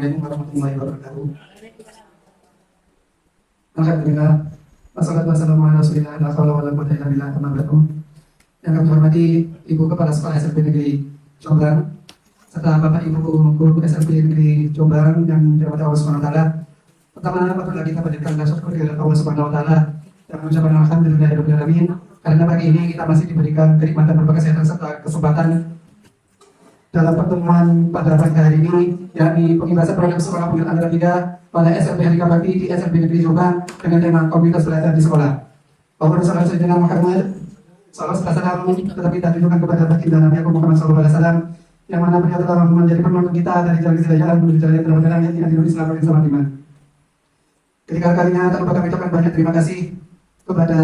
Assalamualaikum warahmatullahi wabarakatuh. Alhamdulillah, wassalatu wassalamu ala rasulillah, la haula wala quwwata illa billah, amma ba'du. Yang kami hormati Ibu Kepala Sekolah SMP Negeri Jombang, serta Bapak Ibu Guru SMP Negeri Jombang yang dirahmati Allah Subhanahu wa taala. Pertama, marilah kita panjatkan rasa syukur kepada Allah Subhanahu wa taala dan mengucapkan alhamdulillahirabbil alamin karena pagi ini kita masih diberikan kenikmatan berupa kesehatan serta kesempatan dalam pertemuan pada pagi hari ini, yakni pembahasan program sekolah penggerak antara tiga pada SMP Harika Bakti di SMP Negeri Jombang dengan tema komunitas belajar di sekolah. Allahumma shalli ala sayyidina Muhammad, salam salam tetapi kita tunjukkan kepada baginda Nabi Muhammad SAW yang mana beliau telah menjadi penuntun kita dari jalan kehidupan menuju jalan yang terang yang tidak dilupakan selama bersama iman. Ketika kalinya tak lupa kami ucapkan banyak terima kasih kepada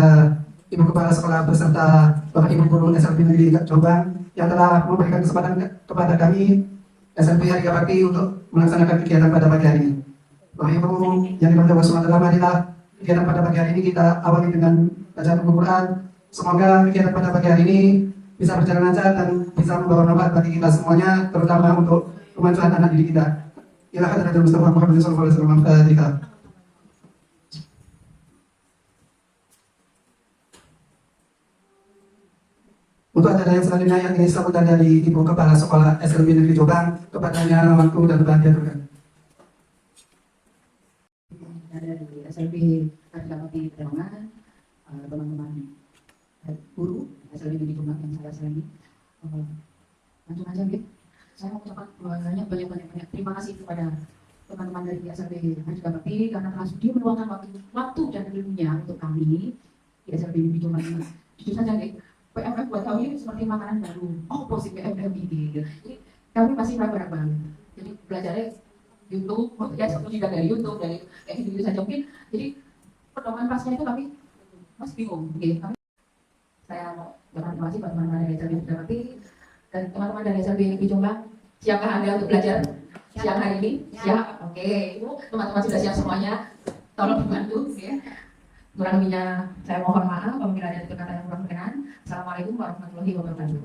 Ibu Kepala Sekolah beserta Bapak Ibu Guru SMP Negeri Jombang yang telah memberikan kesempatan kepada kami SMP Harika Bakti untuk melaksanakan kegiatan pada pagi hari ini. Bapak Ibu yang dibantu Allah SWT, marilah kegiatan pada pagi hari ini kita awali dengan bacaan Al-Quran. Semoga kegiatan pada pagi hari ini bisa berjalan lancar dan bisa membawa manfaat bagi kita semuanya, terutama untuk kemajuan anak didik kita. Ila hadratul Mustafa Muhammad sallallahu alaihi wasallam. Al-Fatihah. Untuk acara yang selanjutnya yang ini sambutan dari Ibu Kepala Sekolah SMP Negeri Jombang, kepadanya waktu dan berbahagia juga. Dari SMP Harika Bakti Pekalongan, teman-teman guru SMP Negeri Jombang yang saya sayangi, langsung aja gitu. Saya mau ucapkan banyak terima kasih kepada teman-teman dari SMP Harika Bakti karena telah sudi meluangkan waktu dan ilmunya untuk kami di SMP Negeri Jombang ini. Jujur saja gitu. PMF buat kami seperti makanan baru. Oh, posisi PMF ini. Jadi kami masih raba-raba. Jadi belajarnya YouTube, ya seperti juga dari YouTube, dari kayak gitu saja mungkin. Jadi perkembangan pasnya itu kami masih bingung. Gitu. Saya mau terima kasih buat teman-teman dari SMP Harika Bakti dan teman-teman dari SMP Negeri Jombang. Siapkah Anda untuk belajar siang hari ini? Siap. Oke, Ibu, teman-teman sudah siap semuanya. Tolong dibantu, ya. Kurang lebihnya saya mohon maaf apabila ada kata yang kurang berkenan. Assalamualaikum warahmatullahi wabarakatuh.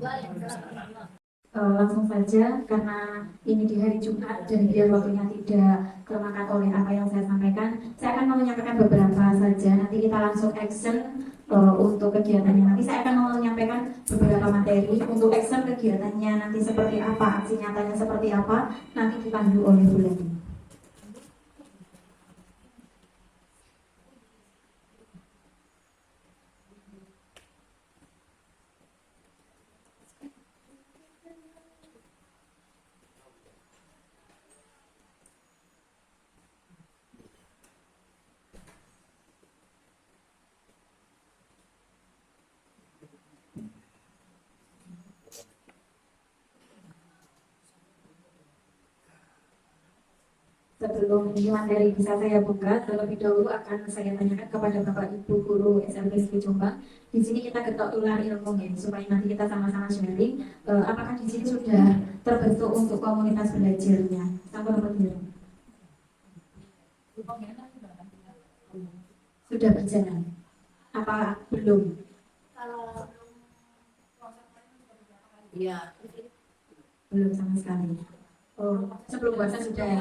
Langsung saja karena ini di hari Jumat dan biar waktunya tidak kemakan oleh apa yang saya sampaikan, saya akan menyampaikan beberapa saja. Nanti kita langsung action untuk kegiatannya. Nanti saya akan menyampaikan beberapa materi untuk action kegiatannya nanti seperti apa, aksi nyatanya seperti apa, nanti dipandu oleh Bu Leni. Sebelum materi bisa saya buka, terlebih dahulu akan saya tanyakan kepada Bapak Ibu Guru SMP Negeri Jombang. Di sini kita getok tular ilmu ya, supaya nanti kita sama-sama sharing. Apakah di sini sudah terbentuk untuk komunitas belajarnya? Sampai berapa? Sudah berjalan? Apa belum? Iya, Belum sama sekali. Oh, sebelum puasa sudah.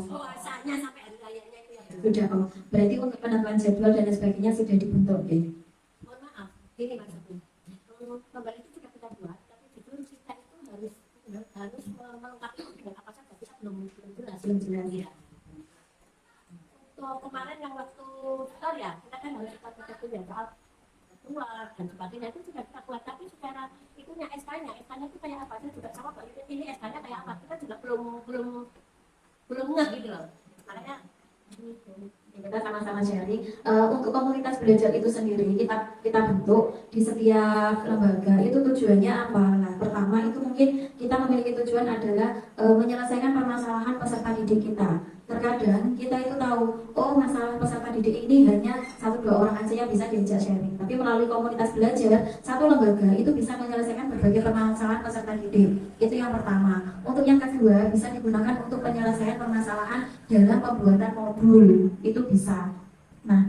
puasanya sampai hari rayanya itu ya. Sudah. Oh, berarti untuk penentuan jadwal dan sebagainya sudah dibentuk ya. Mohon maaf, ini maksudnya. Kembali itu sudah kita buat, tapi jujur kita itu harus melengkapi dengan apa saja kita belum jelas. Belum jelas ya. Untuk kemarin yang waktu store ya, kita kan harus kita punya soal keluar dan sebagainya itu sudah kita buat, tapi secara itunya SK-nya itu kayak apa? Saya juga sama Pak Yudin, ini SK-nya kayak apa? Kita juga belum ngeh gitu loh. Makanya Kita sama-sama sharing. Untuk komunitas belajar itu sendiri kita bentuk di setiap lembaga. Itu tujuannya apa? Nah, pertama itu mungkin kita memiliki tujuan adalah menyelesaikan permasalahan peserta didik kita. Terkadang kita itu tahu, oh masalah peserta didik ini hanya 1-2 orang aja yang bisa diajak sharing. Tapi melalui komunitas belajar, satu lembaga itu bisa menyelesaikan berbagai permasalahan peserta didik. Itu yang pertama. Untuk yang kedua, bisa digunakan untuk penyelesaian permasalahan dalam pembuatan modul. Itu bisa. Nah,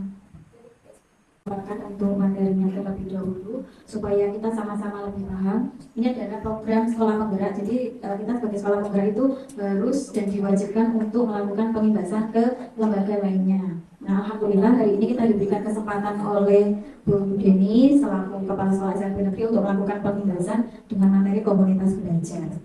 untuk materinya terlebih dahulu supaya kita sama-sama lebih paham. Ini adalah program sekolah penggerak. Jadi kita sebagai sekolah penggerak itu harus dan diwajibkan untuk melakukan pengibasan ke lembaga lainnya. Nah, alhamdulillah hari ini kita diberikan kesempatan oleh Bu Deni selaku Kepala Sekolah SMP Negeri untuk melakukan pengibasan dengan materi komunitas belajar.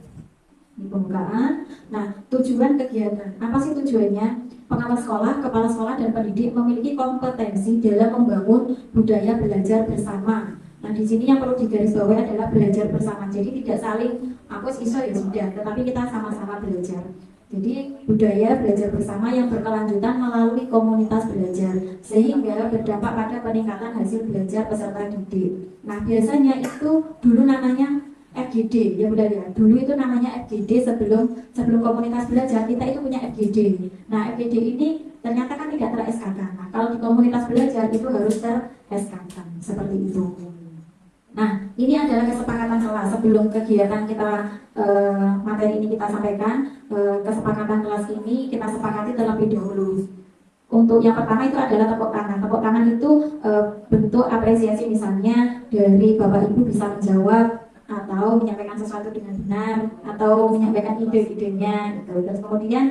Di pembukaan. Nah, tujuan kegiatan. Apa sih tujuannya? Pengawas sekolah, kepala sekolah, dan pendidik memiliki kompetensi dalam membangun budaya belajar bersama. Nah, di sini yang perlu digarisbawahi adalah belajar bersama. Jadi tidak saling aku iso ya sudah, tetapi kita sama-sama belajar. Jadi budaya belajar bersama yang berkelanjutan melalui komunitas belajar sehingga berdampak pada peningkatan hasil belajar peserta didik. Nah, biasanya itu dulu namanya FGD, ya benar ya. Dulu itu namanya FGD sebelum komunitas belajar kita itu punya FGD. Nah, FGD ini ternyata kan tidak ter-SK kan. Nah, kalau di komunitas belajar itu harus ter-SK kan, seperti itu. Nah, ini adalah kesepakatan kelas sebelum kegiatan kita materi ini kita sampaikan. Kesepakatan kelas ini kita sepakati terlebih dahulu. Untuk yang pertama itu adalah tepuk tangan. Tepuk tangan itu bentuk apresiasi, misalnya dari Bapak Ibu bisa menjawab atau menyampaikan sesuatu dengan benar atau menyampaikan ide-idenya gitu. Terus kemudian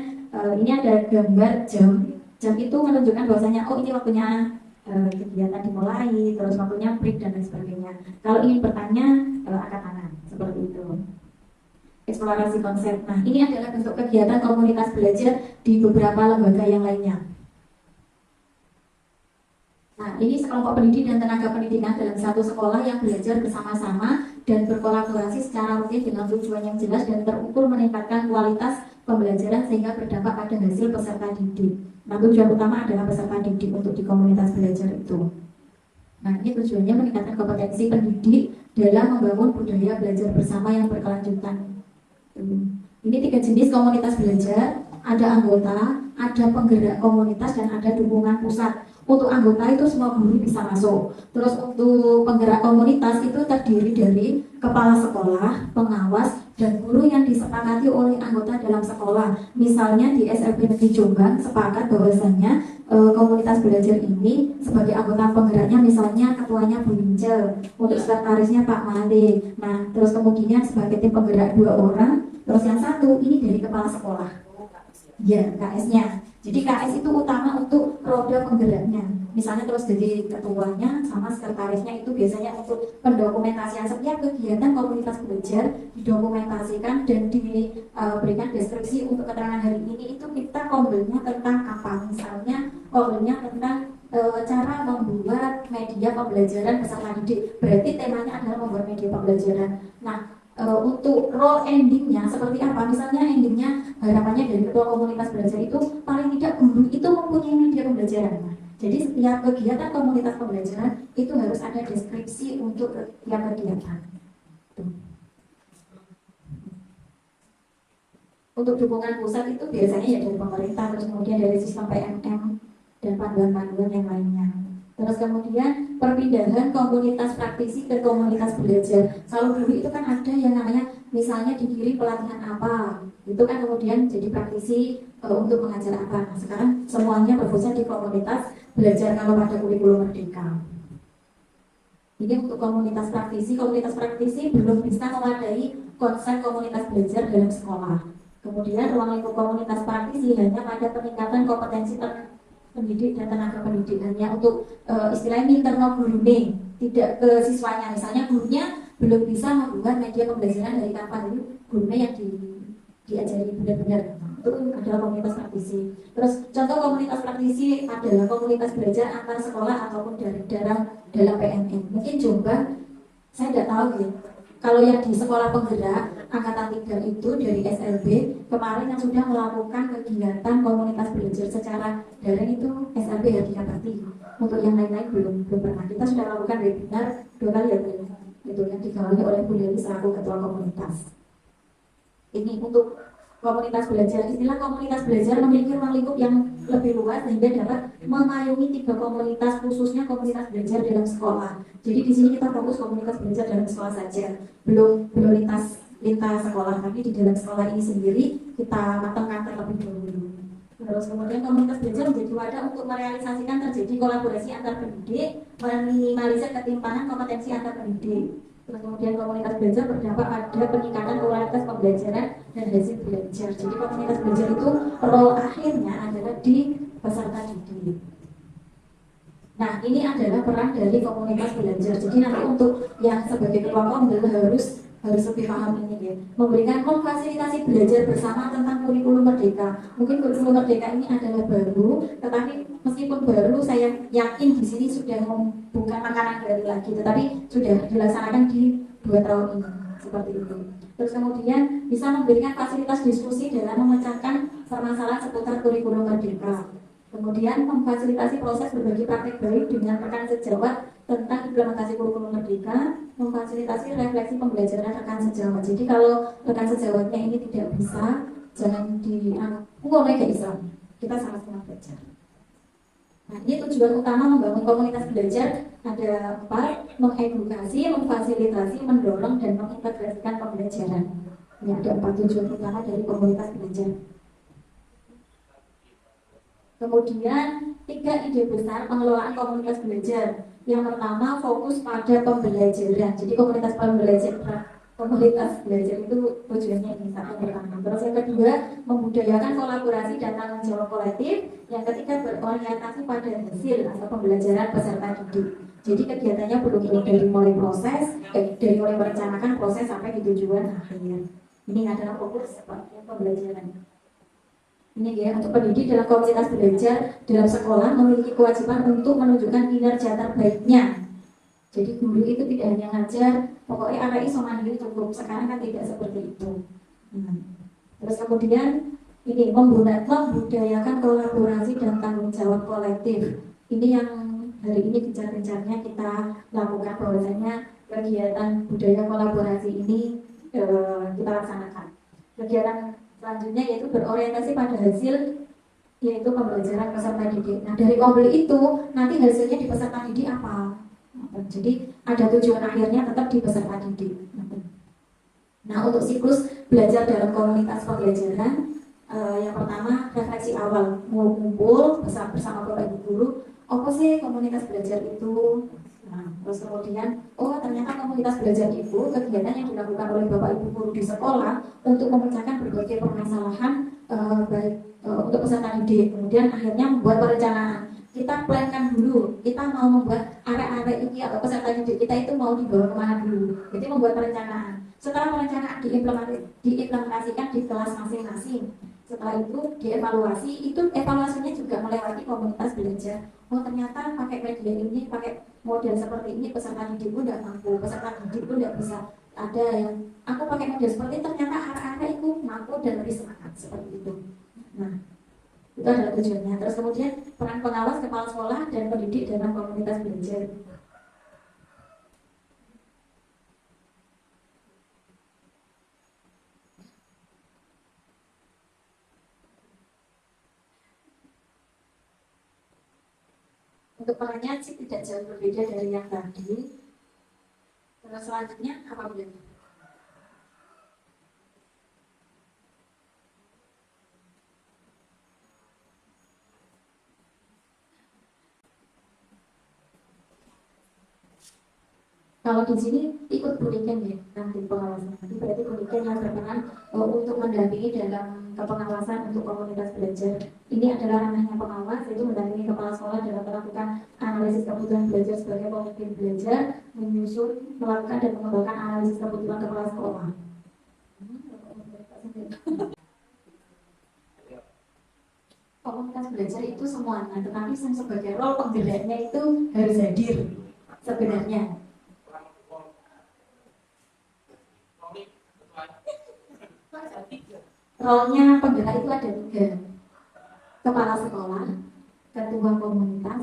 ini ada gambar jam. Jam itu menunjukkan bahwasanya oh ini waktunya kegiatan dimulai, terus waktunya break dan lain sebagainya. Kalau ingin bertanya angkat tangan seperti itu. Eksplorasi konsep. Nah, ini adalah bentuk kegiatan komunitas belajar di beberapa lembaga yang lainnya. Nah, ini sekelompok pendidik dan tenaga pendidikan dalam satu sekolah yang belajar bersama-sama dan berkolaborasi secara rutin dengan tujuan yang jelas dan terukur meningkatkan kualitas pembelajaran sehingga berdampak pada hasil peserta didik. Nah, tujuan utama adalah peserta didik untuk di komunitas belajar itu. Nah, ini tujuannya meningkatkan kompetensi pendidik dalam membangun budaya belajar bersama yang berkelanjutan. Ini 3 jenis komunitas belajar, ada anggota, ada penggerak komunitas, dan ada dukungan pusat. Untuk anggota itu semua guru bisa masuk. Terus untuk penggerak komunitas itu terdiri dari kepala sekolah, pengawas, dan guru yang disepakati oleh anggota dalam sekolah. Misalnya di SMP Negeri Jombang sepakat bahwasannya komunitas belajar ini sebagai anggota penggeraknya misalnya ketuanya Bu Ince, untuk sekretarisnya Pak Malik. Nah, terus kemudian sebagai tim penggerak 2 orang, terus yang satu ini dari kepala sekolah. Ya, KS-nya. Jadi KS itu utama untuk roda penggeraknya. Misalnya terus jadi ketuanya sama sekretarisnya itu biasanya untuk pendokumentasian setiap kegiatan komunitas belajar didokumentasikan dan diberikan deskripsi untuk keterangan hari ini itu kita kombelnya tentang apa. Misalnya kombelnya tentang cara membuat media pembelajaran peserta didik. Berarti temanya adalah membuat media pembelajaran. Nah, untuk role endingnya seperti apa? Misalnya endingnya harapannya dari ketua komunitas belajar itu paling tidak guru itu mempunyai media pembelajaran. Nah, jadi setiap kegiatan komunitas pembelajaran itu harus ada deskripsi untuk setiap kegiatan. Untuk dukungan pusat itu biasanya ya dari pemerintah, terus kemudian dari sistem PMM dan panduan-panduan yang lainnya. Terus kemudian perpindahan komunitas praktisi ke komunitas belajar. Kalau dulu itu kan ada yang namanya misalnya dikirim pelatihan apa, itu kan kemudian jadi praktisi untuk mengajar apa. Nah, sekarang semuanya berpusat di komunitas belajar kalau pada kurikulum merdeka. Ini untuk komunitas praktisi belum bisa memadai konsep komunitas belajar dalam sekolah. Kemudian ruang lingkup komunitas praktisi hanya pada peningkatan kompetensi pendidik dan tenaga pendidikannya untuk istilahnya internal guru tidak ke siswanya. Misalnya gurunya belum bisa membuat media pembelajaran dari kapan, gurunya yang diajari benar-benar. Itu adalah komunitas praktisi. Terus contoh komunitas praktisi adalah komunitas belajar antar sekolah ataupun dalam PMN. Mungkin Jombang, saya tidak tahu ya. Kalau yang di sekolah penggerak angkatan 3 itu dari SLB kemarin yang sudah melakukan kegiatan komunitas belajar secara daring itu SLB Hadiah Bakti. Untuk yang lain-lain belum pernah. Kita sudah lakukan webinar 2 kali ya, itu yang digawangi oleh Bu Lili selaku ketua komunitas. Ini untuk komunitas belajar. Istilah komunitas belajar memiliki ruang lingkup yang lebih luas sehingga dapat memayungi 3 komunitas, khususnya komunitas belajar dalam sekolah. Jadi di sini kita fokus komunitas belajar dalam sekolah saja, belum lintas sekolah, tapi di dalam sekolah ini sendiri kita matangkan terlebih dahulu. Terus kemudian komunitas belajar menjadi wadah untuk merealisasikan terjadi kolaborasi antar pendidik, meminimalisir ketimpangan kompetensi antar pendidik. Terus kemudian komunitas belajar berdampak pada peningkatan kualitas pembelajaran dan hasil belajar. Jadi komunitas belajar itu role akhirnya adalah di peserta didik. Nah, ini adalah peran dari komunitas belajar. Jadi nanti untuk yang sebagai ketua komdel harus lebih paham ini ya. Memberikan memfasilitasi belajar bersama tentang kurikulum merdeka. Mungkin kurikulum merdeka ini adalah baru, tetapi meskipun baru, saya yakin di sini sudah bukan makanan baru lagi, tetapi sudah dilaksanakan di 2 tahun ini seperti itu. Terus kemudian bisa memberikan fasilitas diskusi dalam memecahkan permasalahan seputar kurikulum merdeka. Kemudian memfasilitasi proses berbagi praktik baik dengan rekan sejawat tentang implementasi kurikulum merdeka, memfasilitasi refleksi pembelajaran rekan sejawat. Jadi kalau rekan sejawatnya ini tidak bisa, jangan mulai ke Islam. Kita sama-sama belajar. Nah, ini tujuan utama membangun komunitas belajar ada 4: mengedukasi, memfasilitasi, mendorong, dan mengintegrasikan pembelajaran. Ini ada 4 tujuan utama dari komunitas belajar. Kemudian 3 ide besar pengelolaan komunitas belajar. Yang pertama fokus pada pembelajaran. Jadi komunitas belajar itu tujuannya ini satu pertama. Terus yang kedua membudayakan kolaborasi dan tanggung jawab kolektif. Yang ketiga berorientasi pada hasil atau pembelajaran peserta didik. Jadi kegiatannya perlu ini dari mulai merencanakan proses sampai di tujuan akhir. Ini adalah fokus pembelajaran. Ini ya, untuk pendidik dalam komunitas belajar dalam sekolah memiliki kewajiban untuk menunjukkan kinerja terbaiknya. Jadi guru itu tidak hanya ngajar, pokoknya anak iso mandiri cukup. Sekarang kan tidak seperti itu. Terus kemudian ini membudayakan kolaborasi dan tanggung jawab kolektif. Ini yang hari ini gencar-gencarnya kita lakukan, bahwasanya kegiatan budaya kolaborasi ini kita laksanakan. Kegiatan selanjutnya yaitu berorientasi pada hasil, yaitu pembelajaran peserta didik. Nah, dari komdel itu nanti hasilnya di peserta didik apa? Jadi ada tujuan akhirnya tetap di peserta didik. Nah, untuk siklus belajar dalam komunitas pembelajaran, yang pertama refleksi awal, ngumpul bersama bapak ibu guru. Apa sih komunitas belajar itu? Nah, terus kemudian, ternyata komunitas belajar itu kegiatan yang dilakukan oleh bapak ibu guru di sekolah untuk memecahkan berbagai permasalahan baik untuk peserta didik. Kemudian akhirnya membuat perencanaan. Kita plankan dulu, kita mau membuat arek-arek ini atau peserta didik kita itu mau dibawa kemana dulu. Jadi membuat perencanaan. Setelah perencanaan diimplementasikan di kelas masing-masing. Setelah itu dievaluasi, itu evaluasinya juga melewati komunitas belajar. Ternyata pakai media ini, pakai model seperti ini peserta didik pun tidak mampu, peserta didik pun tidak bisa. Ada yang aku pakai model seperti ini, ternyata anak-anak itu mampu dan lebih semangat seperti itu. Nah, itu adalah tujuannya. Terus kemudian peran pengawas, kepala sekolah, dan pendidik dalam komunitas belajar. Untuk perannya sih tidak jauh berbeda dari yang tadi. Terus selanjutnya apa boleh? Kalau di sini ikut Buniken ya, nanti pengawasan. Nanti berarti Buniken yang berperan untuk mendampingi dalam kepengawasan untuk komunitas belajar. Ini adalah ranahnya pengawas, yaitu mendampingi kepala sekolah dalam melakukan analisis kebutuhan belajar sebagai pemimpin belajar, menyusun, melakukan dan mengembangkan analisis kebutuhan kepala sekolah. Komunitas belajar itu semuanya, tetapi sebagai role penggeraknya itu harus hadir sebenarnya. Role-nya penggerak itu ada 3. Kepala sekolah, ketua komunitas,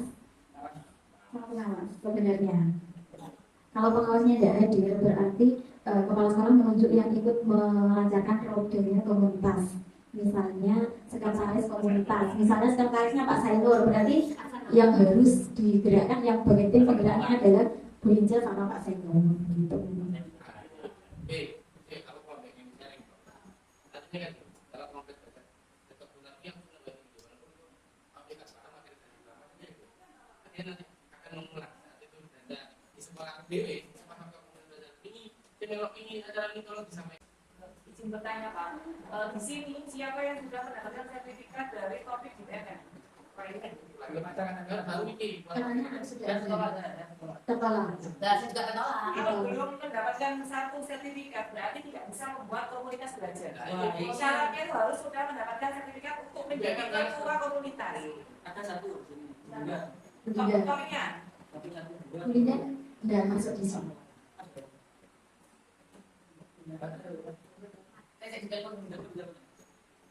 sama pengawas sebenarnya. Kalau pengawasnya tidak hadir, berarti kepala sekolah menunjuk yang ikut melancarkan rodanya komunitas. Misalnya sekretaris komunitas, misalnya sekretarisnya Pak Sainur, berarti yang harus digerakkan, yang bagian tim penggeraknya adalah Bu Injil sama Pak Sainur gitu. dewe paham komunitas belajar ini channel ini acara ini tolong disampaikan. Izin bertanya Pak, di sini siapa yang sudah mendapatkan sertifikat dari topik di BNN? Lagi masyarakat negara baru ini Caranya sudah Sekolah. tertolak. Saya juga ketolak. Kalau belum mendapatkan satu sertifikat, berarti tidak bisa membuat komunitas belajar. Nah, itu. Syaratnya itu harus sudah mendapatkan sertifikat untuk menjadi ketua komunitas. Ada satu sini. Enggak. Tidak. Topiknya, Tapi satu dua. Kemudian tidak masuk di sini. Saya juga enggak.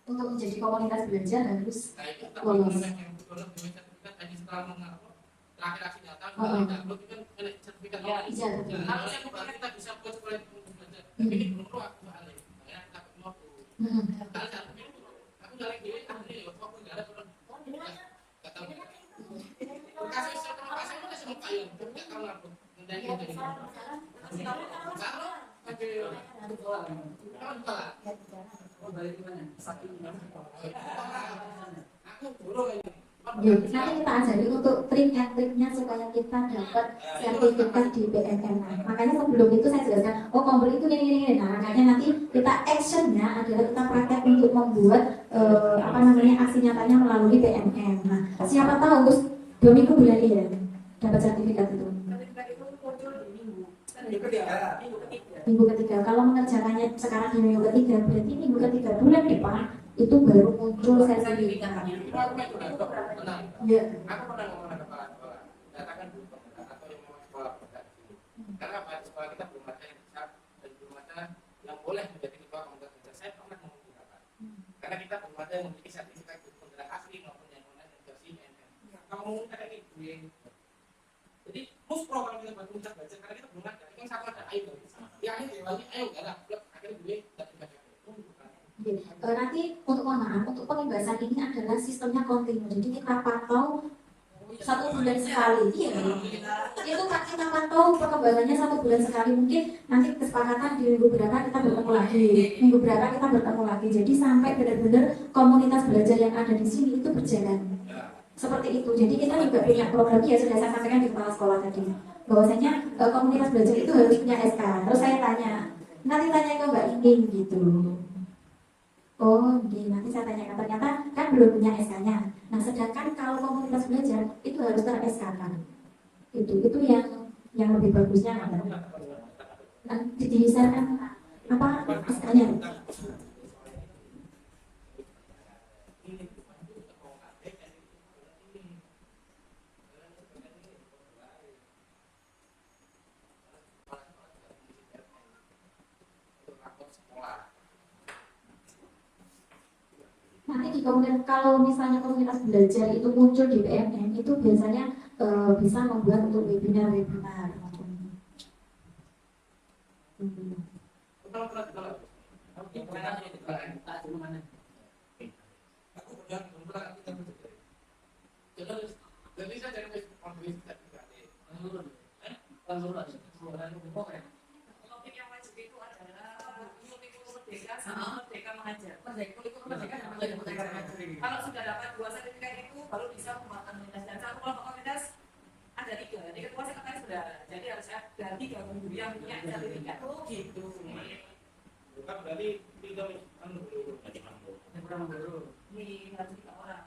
Untuk menjadi komunitas belajar harus Nah itu lolos. yang dibolong di sertifikat tadi setelah mengaku laki-laki nyata itu kan kena sertifikat Ya, Iya. kalau saya bukan kita bisa buat sekolah belajar ini belum keluar soalnya makanya kita mau kalau satu minggu aku jalan gini ahli aku nggak ada orang nggak tahu kasih kasih udah semua kayu tapi nggak tahu aku nggak jadi kalau tapi kalau Oh, balik ke mana? Sakit. aku burung ini Ya, nanti kita ajari untuk trik and triknya supaya kita dapat sertifikat di BNN. Nah, makanya sebelum itu saya jelaskan, oh komplit itu ini. Nah, makanya nanti kita actionnya adalah kita praktek untuk membuat aksi nyatanya melalui BNN. Nah, siapa tahu Gus 2 minggu bulan ini ya dapat sertifikat itu. sertifikat itu muncul di minggu. Minggu ketiga. Minggu ketiga. Minggu ketiga, kalau mengerjakannya sekarang di minggu ketiga, berarti minggu ketiga bulan depan itu baru muncul sertifikat. tenang Ya. aku pernah ngomong ke kepala sekolah katakan dulu atau yang mau sekolah karena apa di sekolah kita belum ada yang bisa dan belum ada yang boleh menjadi ketua komunitas belajar. Saya pernah ngomong ke bapak karena kita belum ada yang memiliki sertifikat penggerak asli maupun yang online yang versi NN. Kalau mau kita ini gue jadi muspro kalau kita buat komunitas belajar karena kita belum ada yang satu ada ayo yang ini lagi ayo nggak ada akhirnya gue dapat baca Nanti untuk mohon maaf, untuk pembebasan ini adalah sistemnya kontinu. Jadi kita pantau 1 bulan sekali. Iya. Itu kan kita pantau perkembangannya 1 bulan sekali. Mungkin nanti kesepakatan di minggu berapa kita bertemu lagi. Minggu berapa kita bertemu lagi. Jadi sampai benar-benar komunitas belajar yang ada di sini itu berjalan. Seperti itu. Jadi kita juga punya program ya sudah saya sampaikan di kepala sekolah tadi. Bahwasanya komunitas belajar itu harus punya SK. Terus saya tanya, nanti tanya ke Mbak Ining gitu. Oh, nanti saya tanyakan, ternyata kan belum punya SK-nya. Nah, sedangkan kalau komunitas belajar itu harus ter-SK-kan. Itu yang lebih bagusnya. Nah, didesainkan apa SK-nya? Nanti di komunitas, kalau misalnya komunitas belajar itu muncul di BNN, itu biasanya bisa membuat untuk webinar-webinar. Jadi saya dari konferensi tadi Topik yang wajib itu adalah kurikulum merdeka sama merdeka mengajar. Kurikulum merdeka sama merdeka mengajar. Kalau sudah dapat 2 sertifikat itu baru bisa membuat komunitas. Dan satu kelompok komunitas ada 3. Jadi ketua sekretaris sudah ada. Jadi harus ada 3 guru yang punya sertifikat. Oh gitu. bukan berarti tidak dulu. Ini harus 3 orang.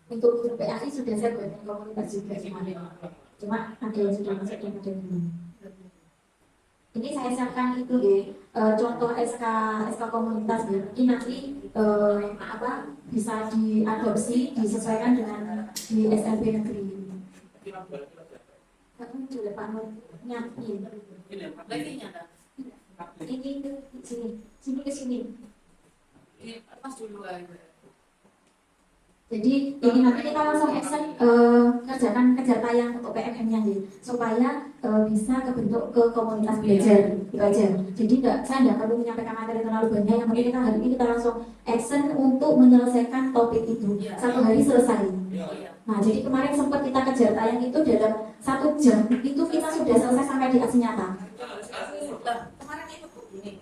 Untuk grup PAI sudah saya buatkan komunitas juga kemarin. Cuma ada yang sudah masuk dan ada yang belum. Ini saya siapkan itu contoh SK komunitas ya. Ini nanti bisa diadopsi, disesuaikan dengan di SLB negeri. Muncul Pak Nur nyakin. Ini sini ke sini. Pas dulu aja. Jadi ini nanti kita langsung action kerjakan kejar tayang untuk PMM-nya nih, supaya bisa kebentuk ke komunitas belajar itu aja. Jadi saya nggak perlu menyampaikan materi terlalu banyak. Yang penting kita hari ini kita langsung action untuk menyelesaikan topik itu 1 hari selesai. Nah jadi kemarin sempat kita kejar tayang itu dalam 1 jam itu kita sudah selesai sampai di aksi nyata. Kemarin itu ini